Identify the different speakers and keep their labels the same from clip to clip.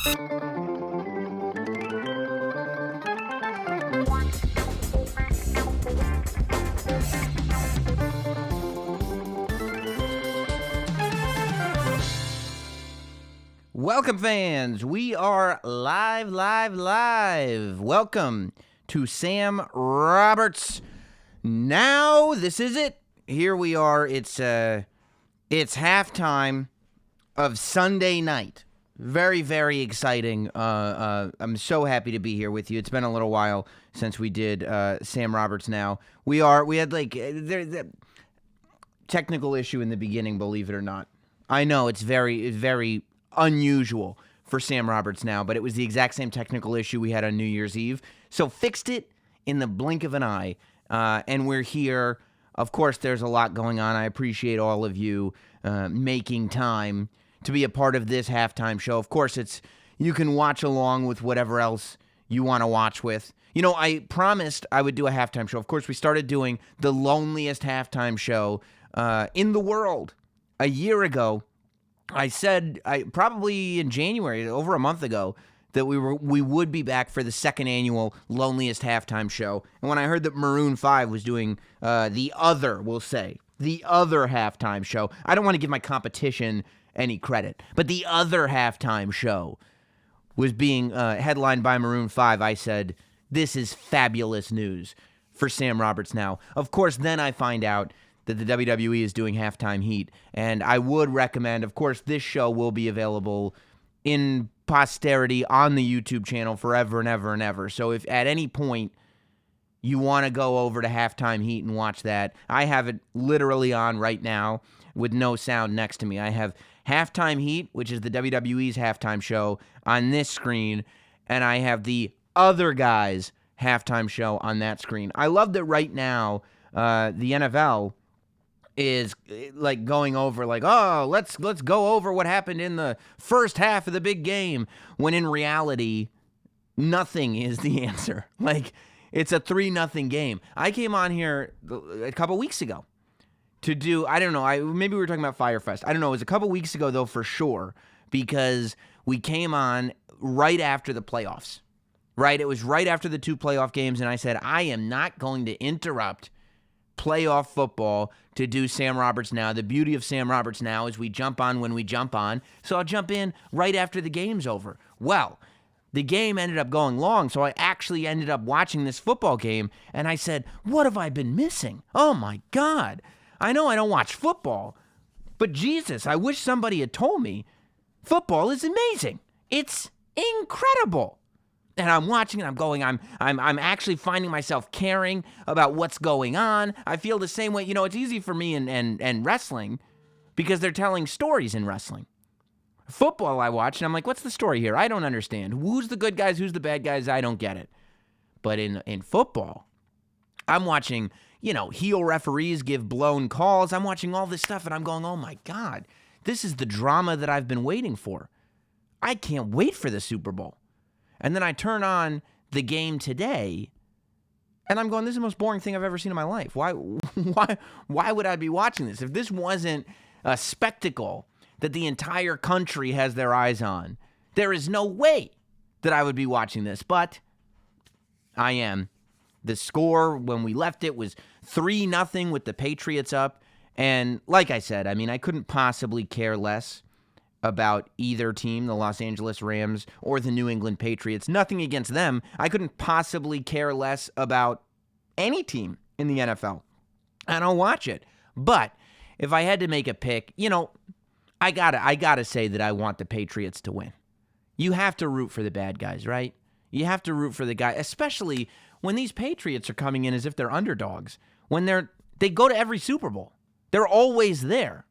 Speaker 1: Welcome, fans. We are live. Welcome to Sam Roberts. Now, this is it. Here we are. It's halftime of Sunday night. Very, very exciting. I'm so happy to be here with you. It's been a little while since we did Sam Roberts Now. We had the technical issue in the beginning, believe it or not. I know it's very unusual for Sam Roberts Now, but it was the exact same technical issue we had on New Year's Eve. So fixed it in the blink of an eye, and we're here. Of course, there's a lot going on. I appreciate all of you making time to be a part of this halftime show. Of course, you can watch along with whatever else you want to watch with. You know, I promised I would do a halftime show. Of course, we started doing the loneliest halftime show in the world a year ago. I said, probably in January, over a month ago, that we would be back for the second annual Loneliest Halftime Show. And when I heard that Maroon 5 was doing the other halftime show, I don't want to give my competition any credit, but the other halftime show was being headlined by Maroon 5, I said, this is fabulous news for Sam Roberts Now. Of course, then I find out that the WWE is doing Halftime Heat, and I would recommend, of course, this show will be available in posterity on the YouTube channel forever and ever and ever. So if at any point you want to go over to Halftime Heat and watch that, I have it literally on right now with no sound next to me. I have Halftime Heat, which is the WWE's halftime show, on this screen, and I have the other guy's halftime show on that screen. I love that right now the NFL is like going over like, oh, let's go over what happened in the first half of the big game, when in reality, nothing is the answer. Like, it's a 3-0 game. I came on here a couple weeks ago to do, I don't know, maybe we were talking about Firefest. I don't know, it was a couple weeks ago though for sure, because we came on right after the playoffs, right? It was right after the 2 playoff games, and I said, I am not going to interrupt playoff football to do Sam Roberts Now. The beauty of Sam Roberts Now is we jump on when we jump on, so I'll jump in right after the game's over. Well, the game ended up going long, so I actually ended up watching this football game, and I said, what have I been missing? Oh my God. I know I don't watch football, but Jesus, I wish somebody had told me football is amazing. It's incredible. And I'm watching and I'm going, I'm actually finding myself caring about what's going on. I feel the same way. You know, it's easy for me and wrestling because they're telling stories in wrestling. Football I watch and I'm like, what's the story here? I don't understand. Who's the good guys? Who's the bad guys? I don't get it. But in football, I'm watching, you know, heel referees give blown calls. I'm watching all this stuff and I'm going, oh my God, this is the drama that I've been waiting for. I can't wait for the Super Bowl. And then I turn on the game today, and I'm going, this is the most boring thing I've ever seen in my life. Why would I be watching this? If this wasn't a spectacle that the entire country has their eyes on, there is no way that I would be watching this. But I am. The score when we left it was 3-0 with the Patriots up. And like I said, I mean, I couldn't possibly care less about either team, the Los Angeles Rams or the New England Patriots. Nothing against them. I couldn't possibly care less about any team in the NFL. I don't watch it. But if I had to make a pick, you know, I gotta say that I want the Patriots to win. You have to root for the bad guys, right? You have to root for the guy, especially when these Patriots are coming in as if they're underdogs. When they go to every Super Bowl. They're always there.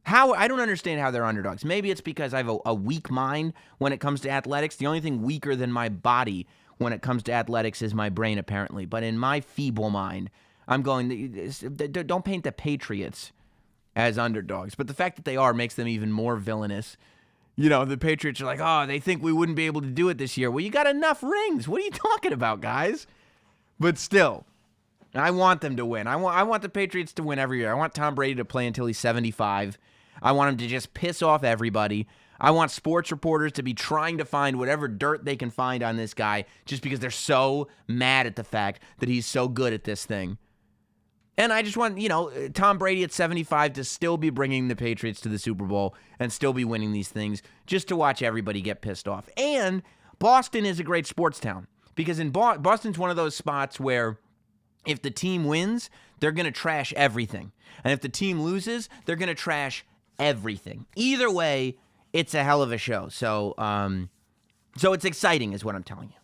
Speaker 1: I don't understand how they're underdogs. Maybe it's because I have a weak mind when it comes to athletics. The only thing weaker than my body when it comes to athletics is my brain, apparently. But in my feeble mind, I'm going, don't paint the Patriots as underdogs. But the fact that they are makes them even more villainous. You know, the Patriots are like, oh, they think we wouldn't be able to do it this year. Well, you got enough rings. What are you talking about, guys? But still, I want them to win. I want the Patriots to win every year. I want Tom Brady to play until he's 75. I want him to just piss off everybody. I want sports reporters to be trying to find whatever dirt they can find on this guy just because they're so mad at the fact that he's so good at this thing. And I just want, Tom Brady at 75 to still be bringing the Patriots to the Super Bowl and still be winning these things just to watch everybody get pissed off. And Boston is a great sports town because in Boston's one of those spots where if the team wins, they're going to trash everything. And if the team loses, they're going to trash everything. Either way, it's a hell of a show. So it's exciting is what I'm telling you.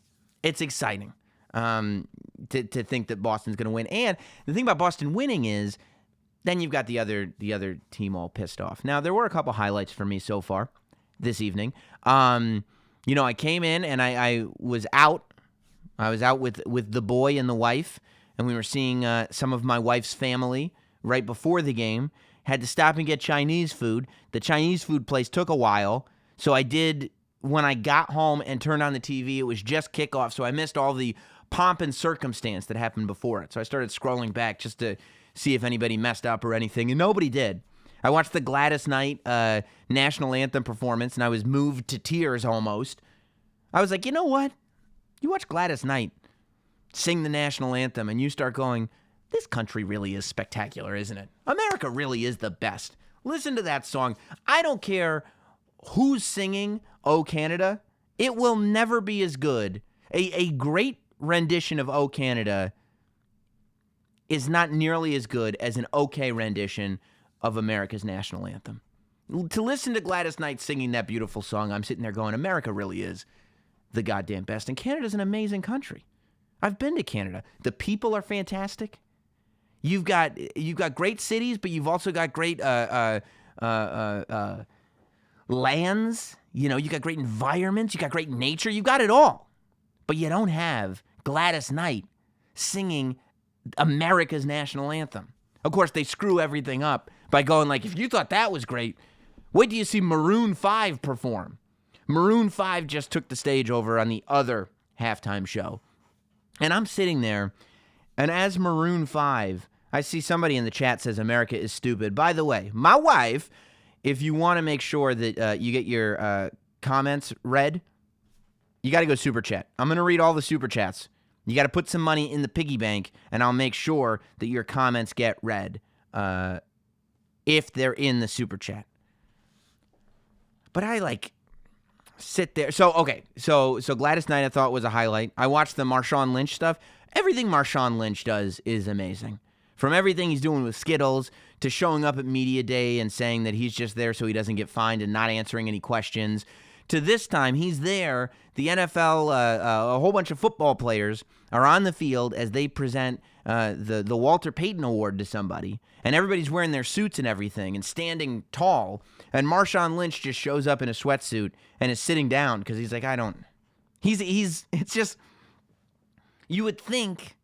Speaker 1: It's exciting. To think that Boston's going to win. And the thing about Boston winning is then you've got the other team all pissed off. Now, there were a couple highlights for me so far this evening. I came in and I was out. I was out with the boy and the wife, and we were seeing some of my wife's family right before the game. Had to stop and get Chinese food. The Chinese food place took a while, so I did. When I got home and turned on the TV, it was just kickoff, so I missed all the pomp and circumstance that happened before it. So I started scrolling back just to see if anybody messed up or anything, and nobody did. I watched the Gladys Knight national anthem performance, and I was moved to tears almost. I was like, you know what? You watch Gladys Knight sing the national anthem, and you start going, this country really is spectacular, isn't it? America really is the best. Listen to that song. I don't care who's singing "Oh Canada," it will never be as good. A great rendition of "Oh Canada" is not nearly as good as an okay rendition of America's national anthem. To listen to Gladys Knight singing that beautiful song, I'm sitting there going, America really is the goddamn best. And Canada's an amazing country. I've been to Canada. The people are fantastic. You've got great cities, but you've also got great lands. You got great environments. You got great nature. You got it all. But you don't have Gladys Knight singing America's national anthem. Of course, they screw everything up by going like, if you thought that was great, wait till you see Maroon 5 perform. Maroon 5 just took the stage over on the other halftime show. And I'm sitting there, and as Maroon 5, I see somebody in the chat says America is stupid. By the way, my wife, if you want to make sure that you get your comments read, you got to go super chat. I'm going to read all the super chats. You got to put some money in the piggy bank, and I'll make sure that your comments get read if they're in the super chat. But I sit there. So Gladys Knight I thought was a highlight. I watched the Marshawn Lynch stuff. Everything Marshawn Lynch does is amazing. From everything he's doing with Skittles to showing up at Media Day and saying that he's just there so he doesn't get fined and not answering any questions, to this time he's there. The NFL, a whole bunch of football players are on the field as they present the Walter Payton Award to somebody, and everybody's wearing their suits and everything and standing tall, and Marshawn Lynch just shows up in a sweatsuit and is sitting down because he's like, it's just, you would think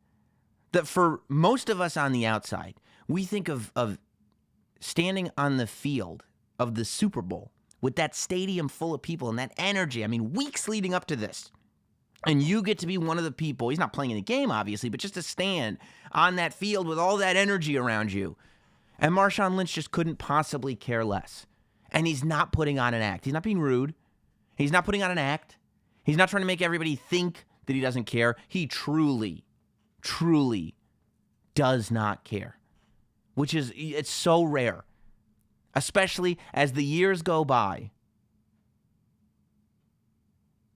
Speaker 1: that for most of us on the outside, we think of standing on the field of the Super Bowl with that stadium full of people and that energy. I mean, weeks leading up to this. And you get to be one of the people, he's not playing in the game, obviously, but just to stand on that field with all that energy around you. And Marshawn Lynch just couldn't possibly care less. And he's not putting on an act. He's not being rude. He's not putting on an act. He's not trying to make everybody think that he doesn't care. He truly, truly does not care. Which is, it's so rare. Especially as the years go by.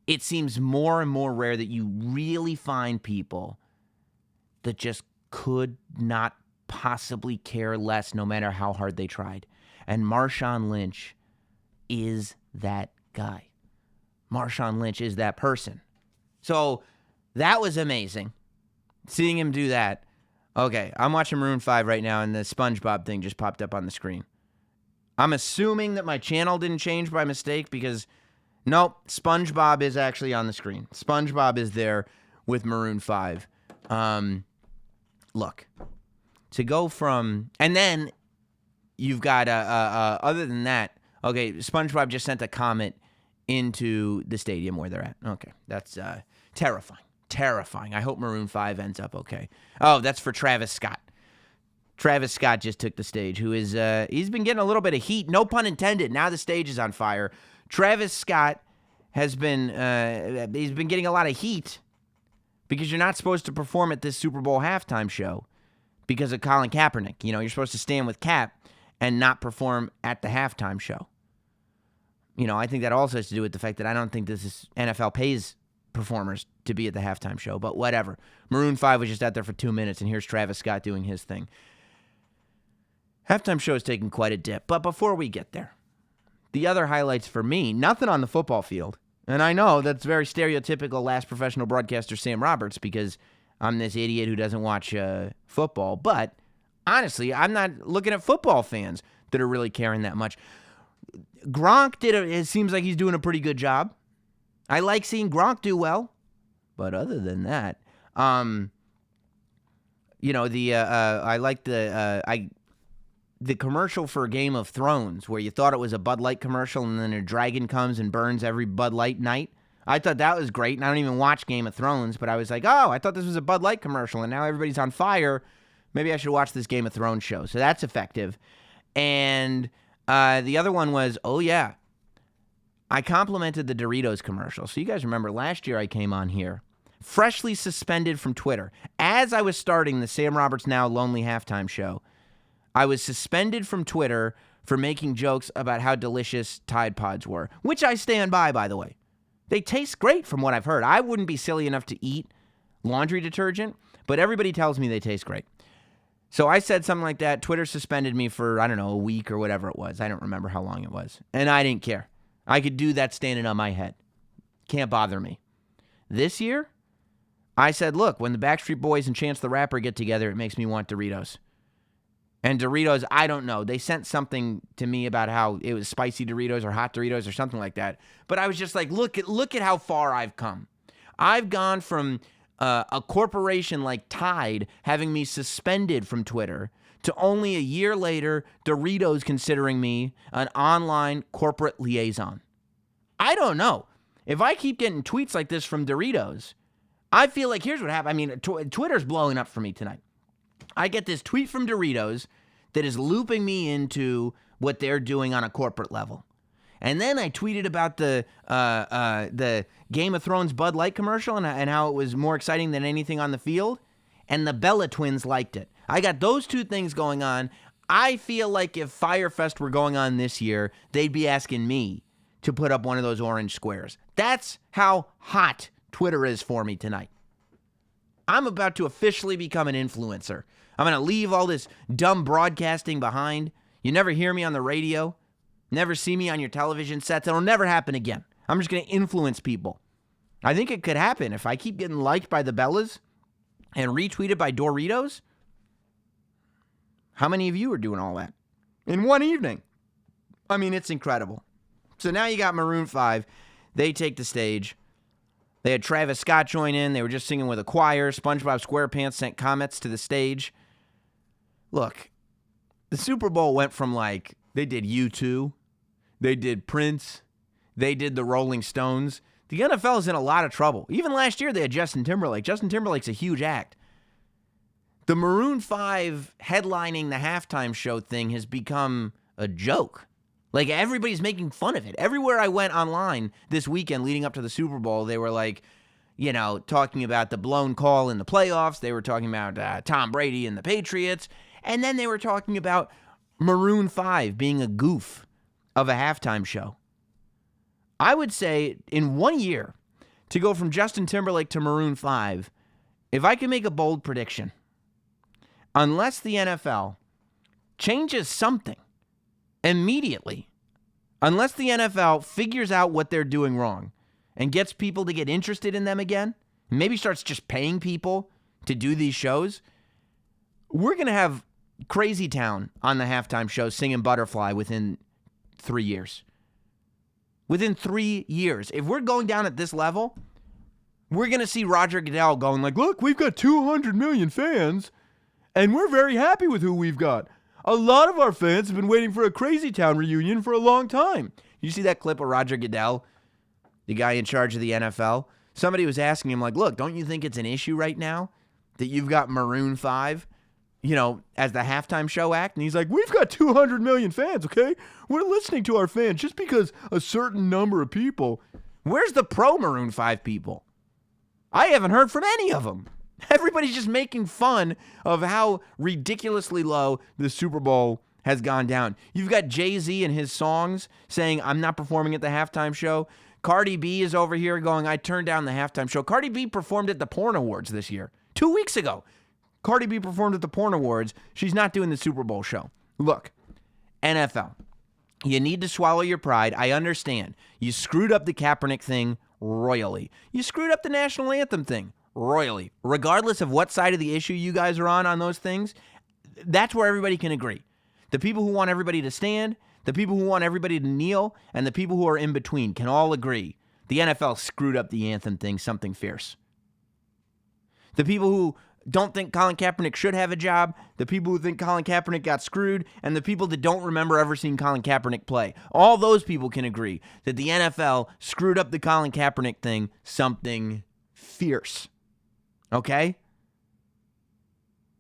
Speaker 1: It seems more and more rare that you really find people that just could not possibly care less no matter how hard they tried. And Marshawn Lynch is that guy. Marshawn Lynch is that person. So that was amazing. Seeing him do that. Okay, I'm watching Maroon 5 right now, and the SpongeBob thing just popped up on the screen. I'm assuming that my channel didn't change by mistake because, nope, SpongeBob is actually on the screen. SpongeBob is there with Maroon 5. Look, to go from, and then you've got, other than that, okay, SpongeBob just sent a comment into the stadium where they're at. Okay, that's terrifying. Terrifying. I hope Maroon 5 ends up okay. Oh, that's for Travis Scott. Travis Scott just took the stage, who is, he's been getting a little bit of heat, no pun intended. Now the stage is on fire. Travis Scott has been he's been getting a lot of heat because you're not supposed to perform at this Super Bowl halftime show because of Colin Kaepernick. You know, you're supposed to stand with Cap and not perform at the halftime show. You know, I think that also has to do with the fact that I don't think this is NFL pays performers to be at the halftime show, but whatever. Maroon 5 was just out there for 2 minutes, and here's Travis Scott doing his thing. Halftime show is taking quite a dip, but before we get there, the other highlights for me, nothing on the football field. And I know that's very stereotypical last professional broadcaster Sam Roberts because I'm this idiot who doesn't watch football. But honestly, I'm not looking at football fans that are really caring that much. Gronk it seems like he's doing a pretty good job. I like seeing Gronk do well. But other than that, I like the commercial for Game of Thrones where you thought it was a Bud Light commercial and then a dragon comes and burns every Bud Light night. I thought that was great, and I don't even watch Game of Thrones, but I was like, oh, I thought this was a Bud Light commercial, and now everybody's on fire. Maybe I should watch this Game of Thrones show. So that's effective. And the other one was, oh, yeah, I complimented the Doritos commercial. So you guys remember last year I came on here, freshly suspended from Twitter. As I was starting the Sam Roberts Now Lonely Halftime Show, I was suspended from Twitter for making jokes about how delicious Tide Pods were, which I stand by the way. They taste great from what I've heard. I wouldn't be silly enough to eat laundry detergent, but everybody tells me they taste great. So I said something like that. Twitter suspended me for, I don't know, a week or whatever it was. I don't remember how long it was. And I didn't care. I could do that standing on my head. Can't bother me. This year, I said, look, when the Backstreet Boys and Chance the Rapper get together, it makes me want Doritos. And Doritos, I don't know. They sent something to me about how it was spicy Doritos or hot Doritos or something like that. But I was just like, look at how far I've come. I've gone from a corporation like Tide having me suspended from Twitter to only a year later, Doritos considering me an online corporate liaison. I don't know. If I keep getting tweets like this from Doritos, I feel like here's what happened. I mean, Twitter's blowing up for me tonight. I get this tweet from Doritos that is looping me into what they're doing on a corporate level. And then I tweeted about the Game of Thrones Bud Light commercial and how it was more exciting than anything on the field. And the Bella twins liked it. I got those two things going on. I feel like if Firefest were going on this year, they'd be asking me to put up one of those orange squares. That's how hot Twitter is for me tonight. I'm about to officially become an influencer. I'm going to leave all this dumb broadcasting behind. You never hear me on the radio. Never see me on your television sets. It'll never happen again. I'm just going to influence people. I think it could happen if I keep getting liked by the Bellas and retweeted by Doritos. How many of you are doing all that in one evening? I mean, it's incredible. So now you got Maroon 5. They take the stage. They had Travis Scott join in. They were just singing with a choir. SpongeBob SquarePants sent comments to the stage. Look, the Super Bowl went from like, they did U2, they did Prince, they did the Rolling Stones. The NFL is in a lot of trouble. Even last year they had Justin Timberlake. Justin Timberlake's a huge act. The Maroon 5 headlining the halftime show thing has become a joke. Like, everybody's making fun of it. Everywhere I went online this weekend leading up to the Super Bowl, they were like, you know, talking about the blown call in the playoffs. They were talking about Tom Brady and the Patriots. And then they were talking about Maroon 5 being a goof of a halftime show. I would say in 1 year, to go from Justin Timberlake to Maroon 5, if I could make a bold prediction, unless the NFL changes something immediately, unless the NFL figures out what they're doing wrong and gets people to get interested in them again, and maybe starts just paying people to do these shows, we're going to have Crazy Town on the halftime show singing Butterfly within 3 years. Within 3 years. If we're going down at this level, we're going to see Roger Goodell going like, look, we've got 200 million fans, and we're very happy with who we've got. A lot of our fans have been waiting for a Crazy Town reunion for a long time. You see that clip of Roger Goodell, the guy in charge of the NFL? Somebody was asking him like, look, don't you think it's an issue right now that you've got Maroon 5 as the halftime show act, and he's like, we've got 200 million fans, okay? We're listening to our fans just because a certain number of people. Where's the pro Maroon 5 people? I haven't heard from any of them. Everybody's just making fun of how ridiculously low the Super Bowl has gone down. You've got Jay-Z and his songs saying, I'm not performing at the halftime show. Cardi B is over here going, I turned down the halftime show. Cardi B performed at the Porn Awards this year. 2 weeks ago. Cardi B performed at the Porn Awards. She's not doing the Super Bowl show. Look, NFL, you need to swallow your pride. I understand. You screwed up the Kaepernick thing royally. You screwed up the national anthem thing royally. Regardless of what side of the issue you guys are on those things, that's where everybody can agree. The people who want everybody to stand, the people who want everybody to kneel, and the people who are in between can all agree the NFL screwed up the anthem thing something fierce. The people who don't think Colin Kaepernick should have a job, the people who think Colin Kaepernick got screwed, and the people that don't remember ever seeing Colin Kaepernick play. All those people can agree that the NFL screwed up the Colin Kaepernick thing something fierce. Okay?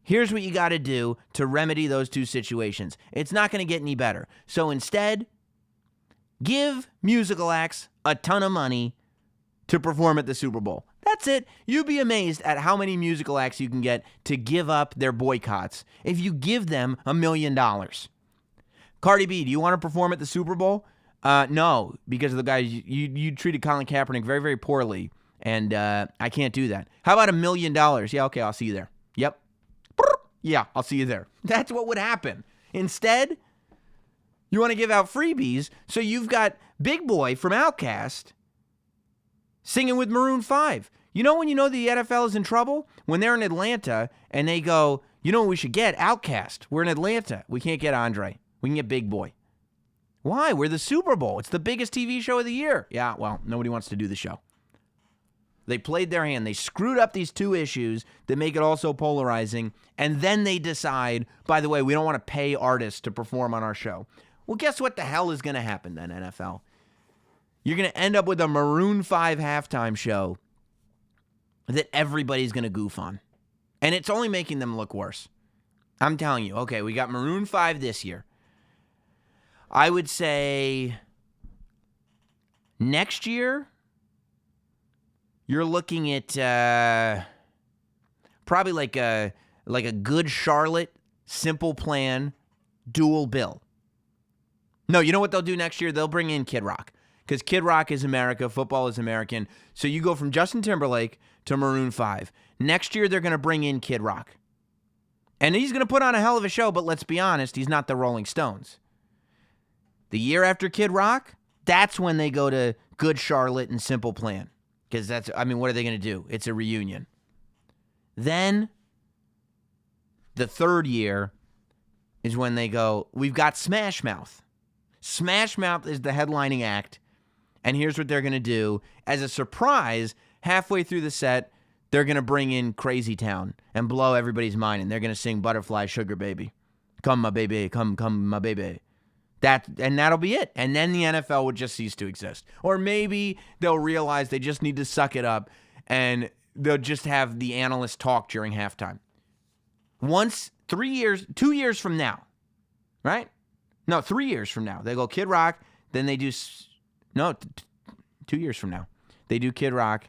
Speaker 1: Here's what you got to do to remedy those two situations. It's not going to get any better. So instead, give musical acts a ton of money to perform at the Super Bowl. That's it. You'd be amazed at how many musical acts you can get to give up their boycotts if you give them $1 million. Cardi B, do you want to perform at the Super Bowl? No, because of the guys you treated Colin Kaepernick very, very poorly, and I can't do that. How about $1 million? Yeah, okay, I'll see you there. Yep. Yeah, I'll see you there. That's what would happen. Instead, you want to give out freebies, so you've got Big Boy from Outkast singing with Maroon 5. You know when you know the NFL is in trouble? When they're in Atlanta and they go, you know what we should get? Outkast. We're in Atlanta. We can't get Andre. We can get Big Boy. Why? We're the Super Bowl. It's the biggest TV show of the year. Yeah, well, nobody wants to do the show. They played their hand. They screwed up these two issues that make it all so polarizing, and then they decide, by the way, we don't want to pay artists to perform on our show. Well, guess what the hell is going to happen then, NFL? You're going to end up with a Maroon 5 halftime show that everybody's going to goof on. And it's only making them look worse. I'm telling you, okay, we got Maroon 5 this year. I would say next year, you're looking at probably like a Good Charlotte, Simple Plan, dual bill. No, you know what they'll do next year? They'll bring in Kid Rock. Because Kid Rock is America, football is American. So you go from Justin Timberlake to Maroon 5. Next year, they're going to bring in Kid Rock. And he's going to put on a hell of a show, but let's be honest, he's not the Rolling Stones. The year after Kid Rock, that's when they go to Good Charlotte and Simple Plan. Because what are they going to do? It's a reunion. Then, the third year is when they go, we've got Smash Mouth. Smash Mouth is the headlining act. And here's what they're going to do. As a surprise, halfway through the set, they're going to bring in Crazy Town and blow everybody's mind. And they're going to sing Butterfly Sugar Baby. Come, my baby. Come, my baby. That'll be it. And then the NFL would just cease to exist. Or maybe they'll realize they just need to suck it up and they'll just have the analysts talk during halftime. 2 years from now, right? No, 3 years from now. They go Kid Rock, then they do... 2 years from now. They do Kid Rock.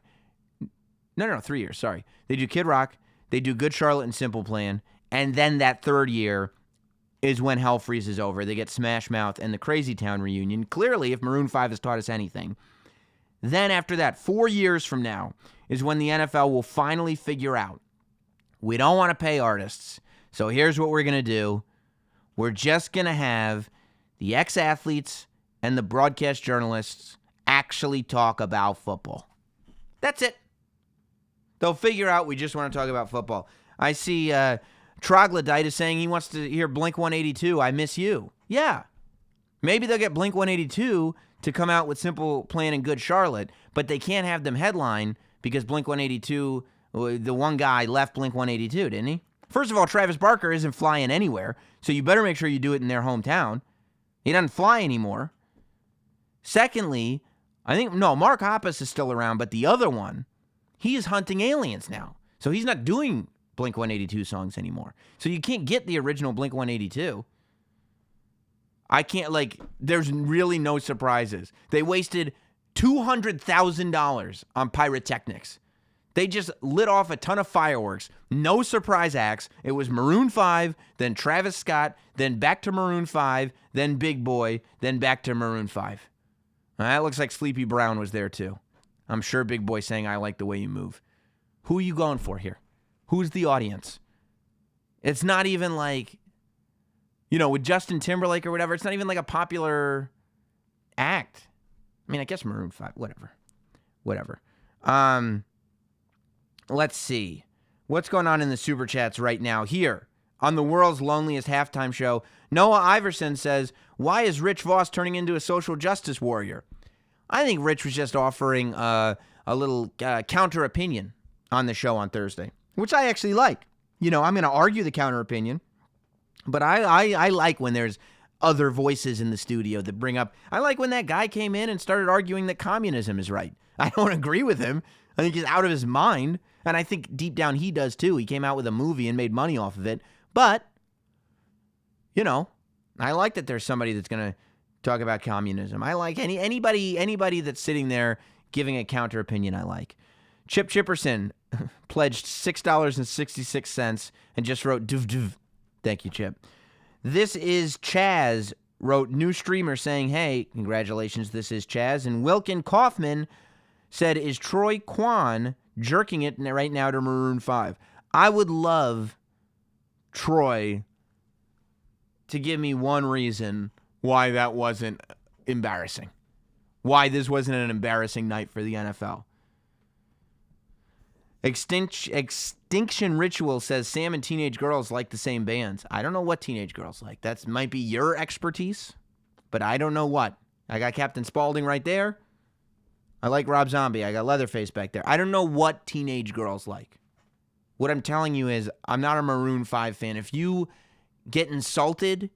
Speaker 1: No, 3 years, sorry. They do Kid Rock, they do Good Charlotte and Simple Plan, and then that third year is when hell freezes over. They get Smash Mouth and the Crazy Town reunion. Clearly, if Maroon 5 has taught us anything, then after that, 4 years from now, is when the NFL will finally figure out, we don't want to pay artists, so here's what we're going to do. We're just going to have the ex-athletes and the broadcast journalists actually talk about football. That's it. They'll figure out we just want to talk about football. I see Troglodyte is saying he wants to hear Blink-182, I Miss You. Yeah. Maybe they'll get Blink-182 to come out with Simple Plan and Good Charlotte, but they can't have them headline because Blink-182, the one guy left Blink-182, didn't he? First of all, Travis Barker isn't flying anywhere, so you better make sure you do it in their hometown. He doesn't fly anymore. Secondly, Mark Hoppus is still around, but the other one, he is hunting aliens now. So he's not doing Blink-182 songs anymore. So you can't get the original Blink-182. I can't, like, there's really no surprises. They wasted $200,000 on pyrotechnics. They just lit off a ton of fireworks. No surprise acts. It was Maroon 5, then Travis Scott, then back to Maroon 5, then Big Boy, then back to Maroon 5. That looks like Sleepy Brown was there too. I'm sure Big Boy saying, I like the way you move. Who are you going for here? Who's the audience? It's not even like, you know, with Justin Timberlake or whatever, it's not even like a popular act. I mean, I guess Maroon 5, whatever. Let's see. What's going on in the Super Chats right now? Here, on the world's loneliest halftime show, Noah Iverson says, why is Rich Voss turning into a social justice warrior? I think Rich was just offering a little counter opinion on the show on Thursday, which I actually like. You know, I'm going to argue the counter opinion, but I like when there's other voices in the studio that bring up. I like when that guy came in and started arguing that communism is right. I don't agree with him. I think he's out of his mind. And I think deep down he does too. He came out with a movie and made money off of it. But, you know, I like that there's somebody that's going to talk about communism. I like anybody that's sitting there giving a counter opinion I like. Chip Chipperson pledged $6.66 and just wrote duv duv. Thank you, Chip. This is Chaz wrote new streamer saying, hey, congratulations, this is Chaz. And Wilkin Kaufman said, is Troy Kwan jerking it right now to Maroon 5? I would love Troy to give me one reason why that wasn't embarrassing. Why this wasn't an embarrassing night for the NFL. Extinction Ritual says Sam and teenage girls like the same bands. I don't know what teenage girls like. That might be your expertise, but I don't know what. I got Captain Spaulding right there. I like Rob Zombie. I got Leatherface back there. I don't know what teenage girls like. What I'm telling you is I'm not a Maroon 5 fan. If you get insulted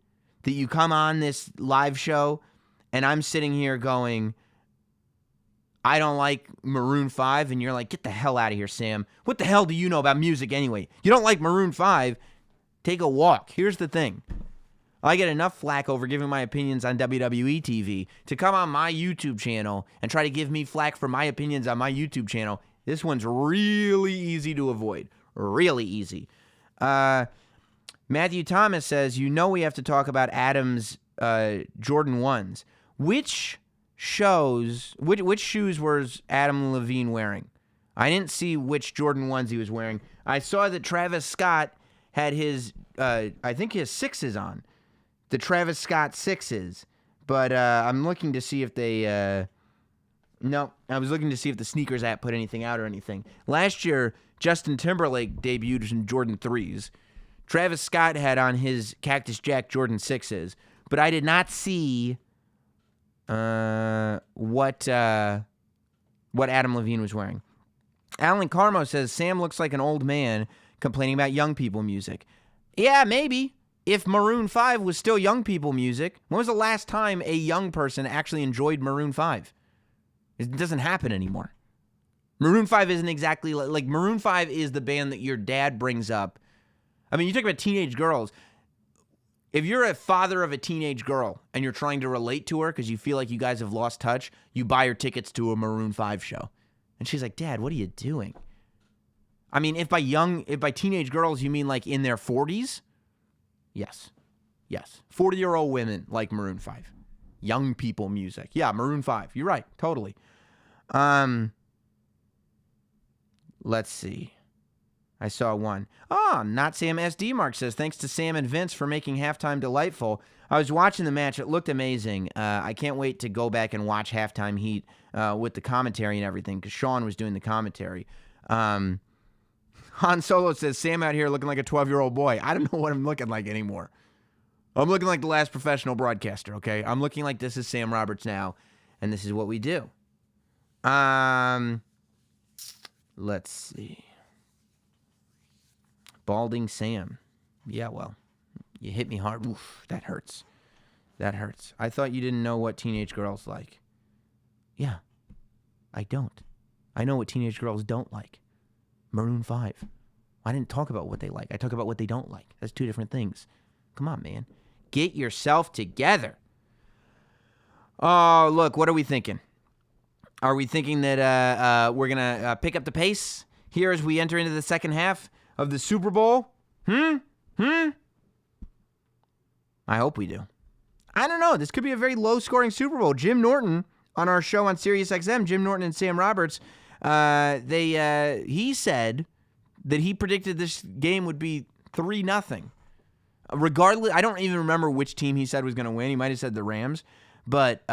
Speaker 1: that you come on this live show and I'm sitting here going, I don't like Maroon 5, and you're like, get the hell out of here, Sam. What the hell do you know about music anyway? You don't like Maroon 5? Take a walk. Here's the thing. I get enough flack over giving my opinions on WWE TV to come on my YouTube channel and try to give me flack for my opinions on my YouTube channel. This one's really easy to avoid. Really easy. Matthew Thomas says, you know we have to talk about Adam's Jordan 1s. Which shoes was Adam Levine wearing? I didn't see which Jordan 1s he was wearing. I saw that Travis Scott had his, I think his 6s on. The Travis Scott 6s. But I'm looking to see if they, no, I was looking to see if the Sneakers app put anything out or anything. Last year, Justin Timberlake debuted in Jordan 3s. Travis Scott had on his Cactus Jack Jordan 6s. But I did not see what Adam Levine was wearing. Alan Carmo says, Sam looks like an old man complaining about young people music. Yeah, maybe. If Maroon 5 was still young people music, when was the last time a young person actually enjoyed Maroon 5? It doesn't happen anymore. Maroon 5 isn't exactly like Maroon 5 is the band that your dad brings up. I mean, you talk about teenage girls. If you're a father of a teenage girl and you're trying to relate to her because you feel like you guys have lost touch, you buy her tickets to a Maroon 5 show. And she's like, Dad, what are you doing? I mean, if by teenage girls you mean like in their 40s, yes. 40-year-old women like Maroon 5. Young people music. Yeah, Maroon 5. You're right. Totally. Let's see. I saw one. Not Sam SD Mark says, thanks to Sam and Vince for making halftime delightful. I was watching the match. It looked amazing. I can't wait to go back and watch Halftime Heat with the commentary and everything because Sean was doing the commentary. Han Solo says, Sam out here looking like a 12-year-old boy. I don't know what I'm looking like anymore. I'm looking like the last professional broadcaster, okay? I'm looking like this is Sam Roberts now, and this is what we do. Let's see. Balding Sam. Yeah, well, you hit me hard. Oof, that hurts. That hurts. I thought you didn't know what teenage girls like. Yeah, I don't. I know what teenage girls don't like. Maroon 5. I didn't talk about what they like. I talk about what they don't like. That's two different things. Come on, man. Get yourself together. Oh, look, what are we thinking? Are we thinking that we're going to pick up the pace here as we enter into the second half of the Super Bowl? I hope we do. I don't know. This could be a very low-scoring Super Bowl. Jim Norton, on our show on SiriusXM, Jim Norton and Sam Roberts, he said that he predicted this game would be 3-0. Regardless, I don't even remember which team he said was going to win. He might have said the Rams. But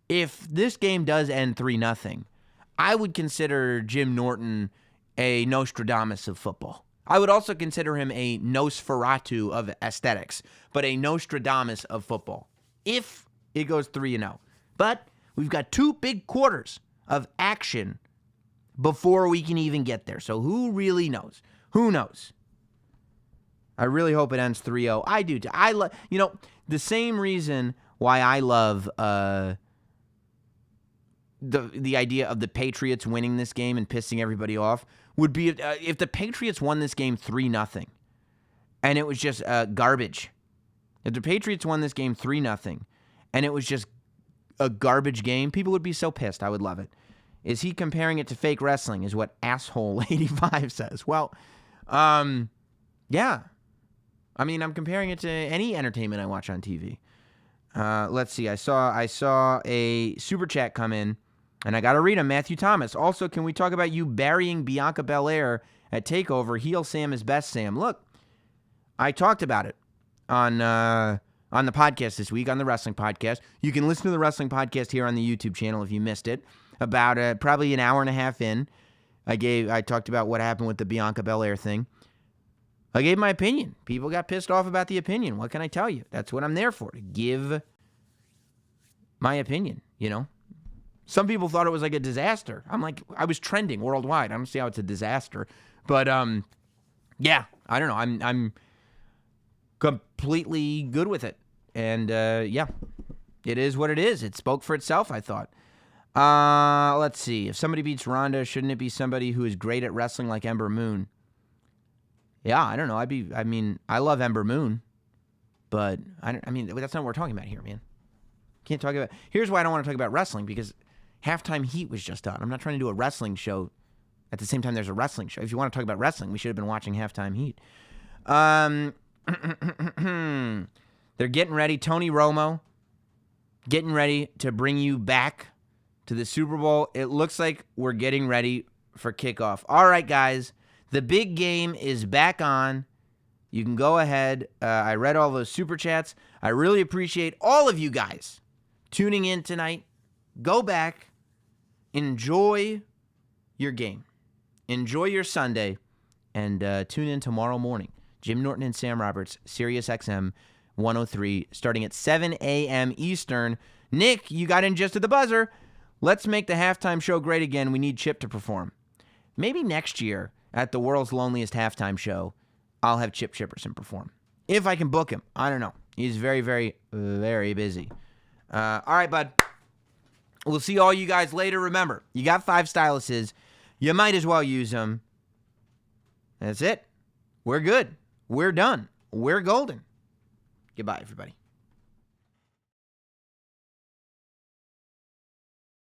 Speaker 1: if this game does end 3-0, I would consider Jim Norton a Nostradamus of football. I would also consider him a Nosferatu of aesthetics, but a Nostradamus of football, if it goes 3-0. But we've got 2 big quarters of action before we can even get there. So who really knows? Who knows? I really hope it ends 3-0. I do. The same reason why I love the idea of the Patriots winning this game and pissing everybody off would be if the Patriots won this game 3-0 and it was just garbage. If the Patriots won this game 3-0 and it was just a garbage game, people would be so pissed. I would love it. Is he comparing it to fake wrestling, is what asshole 85 says. Well, yeah. I mean, I'm comparing it to any entertainment I watch on TV. Let's see. I saw a super chat come in, and I got to read him. Matthew Thomas. Also, can we talk about you burying Bianca Belair at TakeOver? Heel Sam is best Sam. Look, I talked about it on the podcast this week, on the wrestling podcast. You can listen to the wrestling podcast here on the YouTube channel if you missed it. About probably an hour and a half in, I talked about what happened with the Bianca Belair thing. I gave my opinion. People got pissed off about the opinion. What can I tell you? That's what I'm there for, to give my opinion, Some people thought it was like a disaster. I'm like, I was trending worldwide. I don't see how it's a disaster. But, yeah, I don't know. I'm completely good with it. And, yeah, it is what it is. It spoke for itself, I thought. Let's see. If somebody beats Ronda, shouldn't it be somebody who is great at wrestling like Ember Moon? Yeah, I don't know. I love Ember Moon, but that's not what we're talking about here, man. Can't talk about. Here's why I don't want to talk about wrestling, because Halftime Heat was just on. I'm not trying to do a wrestling show at the same time there's a wrestling show. If you want to talk about wrestling, we should have been watching Halftime Heat. They're getting ready. Tony Romo getting ready to bring you back to the Super Bowl. It looks like we're getting ready for kickoff. All right, guys. The big game is back on. You can go ahead. I read all those super chats. I really appreciate all of you guys tuning in tonight. Go back. Enjoy your game. Enjoy your Sunday. And tune in tomorrow morning. Jim Norton and Sam Roberts, SiriusXM 103, starting at 7 a.m. Eastern. Nick, you got in just at the buzzer. Let's make the halftime show great again. We need Chip to perform. Maybe next year, at the world's loneliest halftime show, I'll have Chip Chipperson perform. If I can book him. I don't know. He's very, very, very busy. All right, bud. We'll see all you guys later. Remember, you got 5 styluses. You might as well use them. That's it. We're good. We're done. We're golden. Goodbye, everybody.